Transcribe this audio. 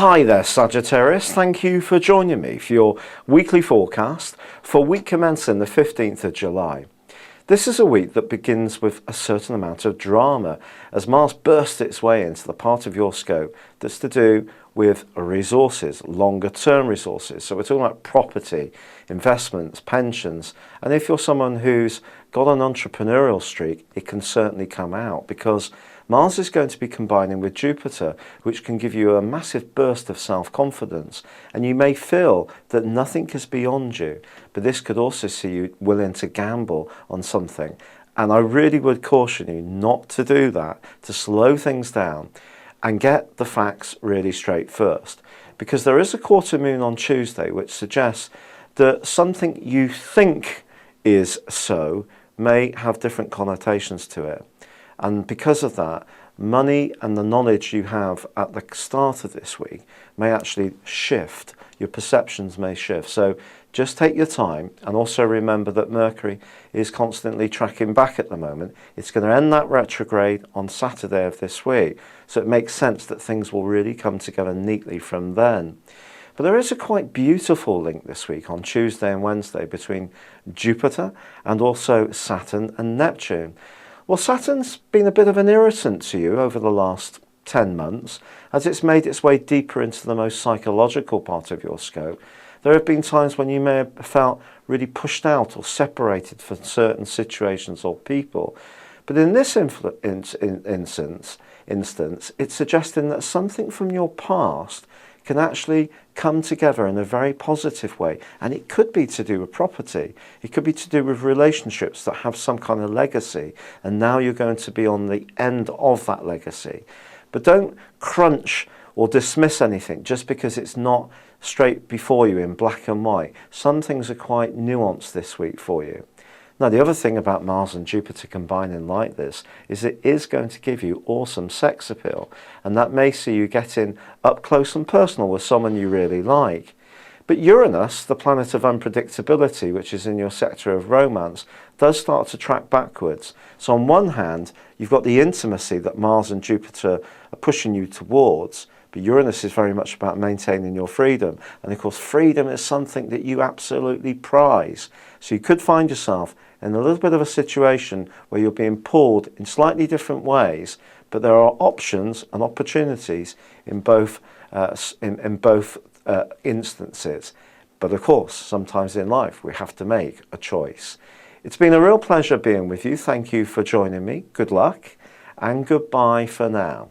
Hi there, Sagittarius. Thank you for joining me for your weekly forecast for week commencing the 15th of July. This is a week that begins with a certain amount of drama as Mars bursts its way into the part of your scope that's to do with resources, longer term resources. So we're talking about property, investments, pensions, and if you're someone who's got an entrepreneurial streak, it can certainly come out because Mars is going to be combining with Jupiter, which can give you a massive burst of self-confidence, and you may feel that nothing is beyond you, but this could also see you willing to gamble on something. And I really would caution you not to do that, to slow things down and get the facts really straight first, because there is a quarter moon on Tuesday which suggests that something you think is so may have different connotations to it. And because of that, money and the knowledge you have at the start of this week may actually shift. Your perceptions may shift. So just take your time, and also remember that Mercury is constantly tracking back at the moment. It's going to end that retrograde on Saturday of this week. So it makes sense that things will really come together neatly from then. But there is a quite beautiful link this week on Tuesday and Wednesday between Jupiter and also Saturn and Neptune. Well, Saturn's been a bit of an irritant to you over the last 10 months as it's made its way deeper into the most psychological part of your scope. There have been times when you may have felt really pushed out or separated from certain situations or people. But in this instance, it's suggesting that something from your past can actually come together in a very positive way, and it could be to do with property, it could be to do with relationships that have some kind of legacy, and now you're going to be on the end of that legacy. But don't crunch or dismiss anything just because it's not straight before you in black and white. Some things are quite nuanced this week for you. Now, the other thing about Mars and Jupiter combining like this is it is going to give you awesome sex appeal, and that may see you getting up close and personal with someone you really like. But Uranus, the planet of unpredictability, which is in your sector of romance, does start to track backwards. So on one hand, you've got the intimacy that Mars and Jupiter are pushing you towards, but Uranus is very much about maintaining your freedom. And of course, freedom is something that you absolutely prize. So you could find yourself in a little bit of a situation where you're being pulled in slightly different ways, but there are options and opportunities in both instances. But of course, sometimes in life, we have to make a choice. It's been a real pleasure being with you. Thank you for joining me. Good luck and goodbye for now.